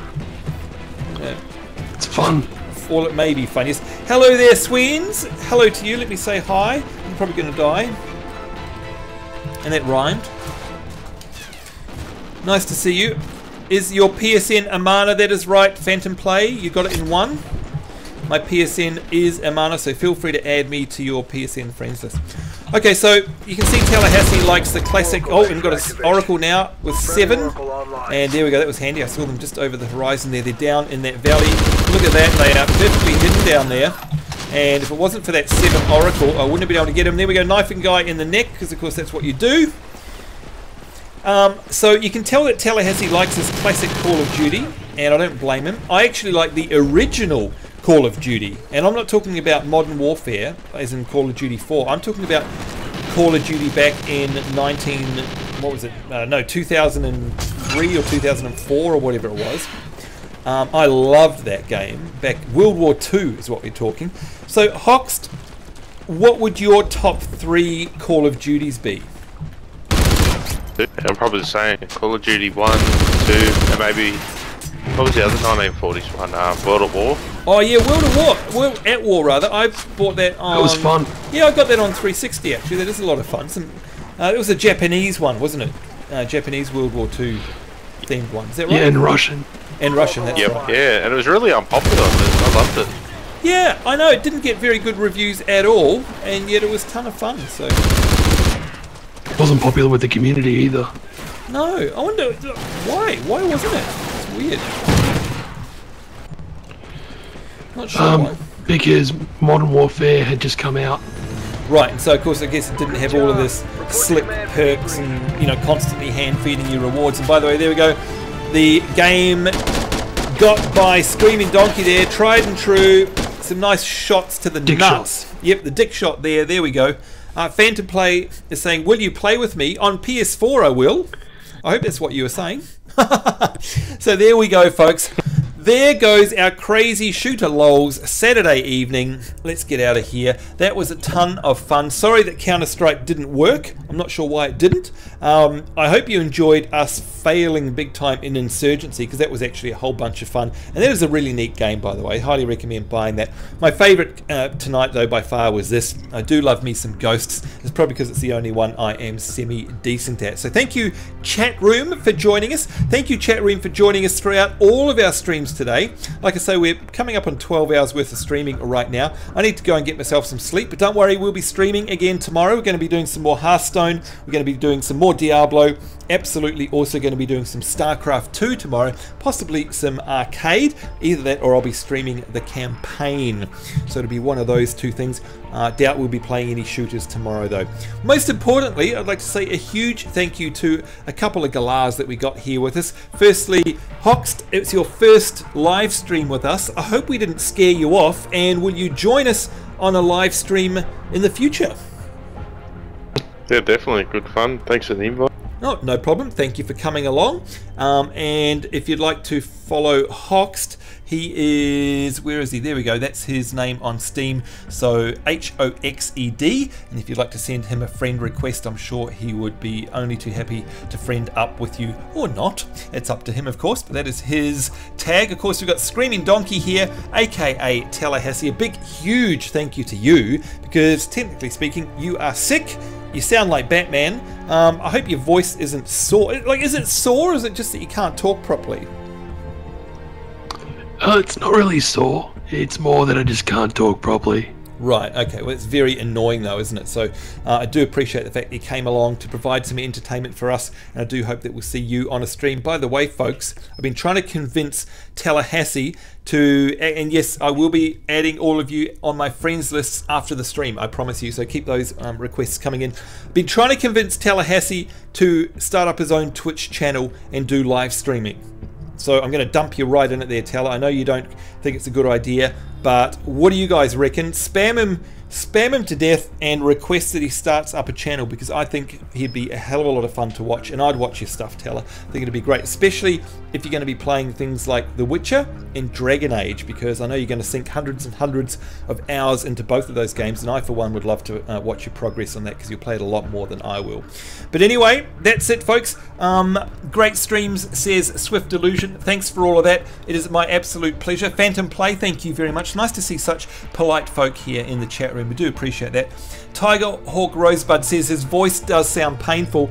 Yeah.
It's fun.
Or it may be fun, yes. Hello there, Sweens. Hello to you. Let me say hi. I'm probably going to die. And that rhymed. Nice to see you. Is your PSN Amana? That is right, Phantom Play. You got it in 1. My PSN is Amana, so feel free to add me to your PSN friends list. Okay, so you can see Tallahassee likes the classic. Oh, and we've got an Oracle now with 7. And there we go, that was handy. I saw them just over the horizon there. They're down in that valley. Look at that, they are perfectly hidden down there. And if it wasn't for that 7 Oracle, I wouldn't have been able to get him. There we go, knifing guy in the neck, because of course that's what you do. So you can tell that Tallahassee likes this classic Call of Duty, and I don't blame him. I actually like the original Call of Duty, and I'm not talking about Modern Warfare, as in Call of Duty 4. I'm talking about Call of Duty back in 2003 or 2004 or whatever it was. I loved that game. Back World War II is what we're talking. So, Hoxed, what would your top 3 Call of Duties be?
I'm probably saying Call of Duty 1, 2, and maybe what was the other 1940s one? World at War.
Oh yeah, World at War. World at War rather. I bought that on.
That was fun.
Yeah, I got that on 360 actually. That is a lot of fun. It was a Japanese one, wasn't it? Japanese World War II themed one. Is that right?
Yeah, and Russian.
And Russian. That's right.
Yeah, and it was really unpopular. I loved it.
Yeah, I know. It didn't get very good reviews at all, and yet it was a ton of fun. So.
It wasn't popular with the community either.
No, I wonder why. Why wasn't it? It's weird. Not sure why.
Because Modern Warfare had just come out.
Right, and so of course I guess it didn't have all of this slick perks and constantly hand feeding you rewards. And by the way, there we go. The game got by Screaming Donkey there, tried and true. Some nice shots to the
dick
nuts.
Shot.
Yep, the dick shot there. There we go. Phantom Play is saying, will you play with me? On PS4 I will. I hope that's what you were saying. So there we go, folks. There goes our crazy shooter lolz Saturday evening. Let's get out of here. That was a ton of fun. Sorry that Counter-Strike didn't work. I'm not sure why it didn't. I hope you enjoyed us failing big time in Insurgency, because that was actually a whole bunch of fun. And that is a really neat game, by the way. Highly recommend buying that. My favourite tonight, though, by far was this. I do love me some Ghosts. It's probably because it's the only one I am semi-decent at. So thank you, chat room, for joining us. Thank you, chat room, for joining us throughout all of our streams today. Like I say, we're coming up on 12 hours worth of streaming right now. I need to go and get myself some sleep, but don't worry, we'll be streaming again tomorrow. We're going to be doing some more Hearthstone. We're going to be doing some more Diablo. Absolutely also going to be doing some StarCraft 2 tomorrow, possibly some arcade, either that or I'll be streaming the campaign. So it'll be one of those two things. Doubt we'll be playing any shooters tomorrow though. Most importantly, I'd like to say a huge thank you to a couple of galahs that we got here with us. Firstly, Hoxed, it's your first live stream with us. I hope we didn't scare you off, and will you join us on a live stream in the future?
Yeah, definitely. Good fun. Thanks for the invite.
Oh, Oh, no problem. Thank you for coming along. And if you'd like to follow Hoxed, he is, where is he? There we go. That's his name on Steam. So Hoxed. And if you'd like to send him a friend request, I'm sure he would be only too happy to friend up with you, or not. It's up to him, of course, but that is his tag. Of course, we've got Screaming Donkey here, aka Tallahassee. A big, huge thank you to you, because technically speaking, you are sick. You sound like Batman. I hope your voice isn't sore. Like, is it sore, or is it just that you can't talk properly?
It's not really sore. It's more that I just can't talk properly.
Right, okay. Well, it's very annoying though, isn't it? So I do appreciate the fact that you came along to provide some entertainment for us, and I do hope that we'll see you on a stream. By the way, folks, I've been trying to convince Tallahassee to, and yes, I will be adding all of you on my friends list after the stream, I promise you, so keep those requests coming in. Been trying to convince Tallahassee to start up his own Twitch channel and do live streaming. So I'm going to dump you right in it there, Talla. I know you don't think it's a good idea, but what do you guys reckon? Spam him to death and request that he starts up a channel, because I think he'd be a hell of a lot of fun to watch, and I'd watch your stuff, Talla. I think it'd be great, especially if you're going to be playing things like The Witcher and Dragon Age, because I know you're going to sink hundreds and hundreds of hours into both of those games, and I for one would love to watch your progress on that, because you'll play it a lot more than I will. But anyway, that's it, folks. Great streams, says Swift Delusion. Thanks for all of that. It is my absolute pleasure. Phantom Play, thank you very much. Nice to see such polite folk here in the chat room. We do appreciate that. Tiger Hawk Rosebud says his voice does sound painful.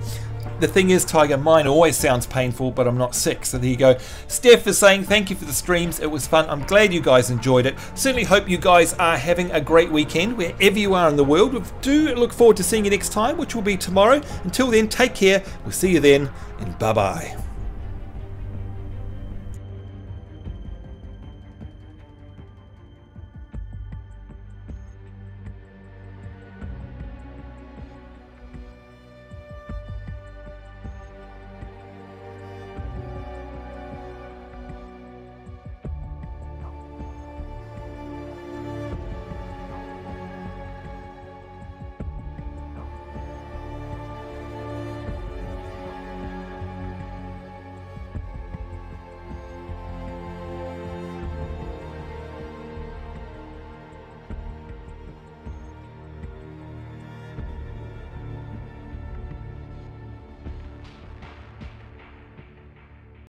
The thing is, Tiger, mine always sounds painful, but I'm not sick. So there you go. Steph is saying thank you for the streams. It was fun. I'm glad you guys enjoyed it. Certainly hope you guys are having a great weekend wherever you are in the world. We do look forward to seeing you next time, which will be tomorrow. Until then, take care. We'll see you then, and bye-bye.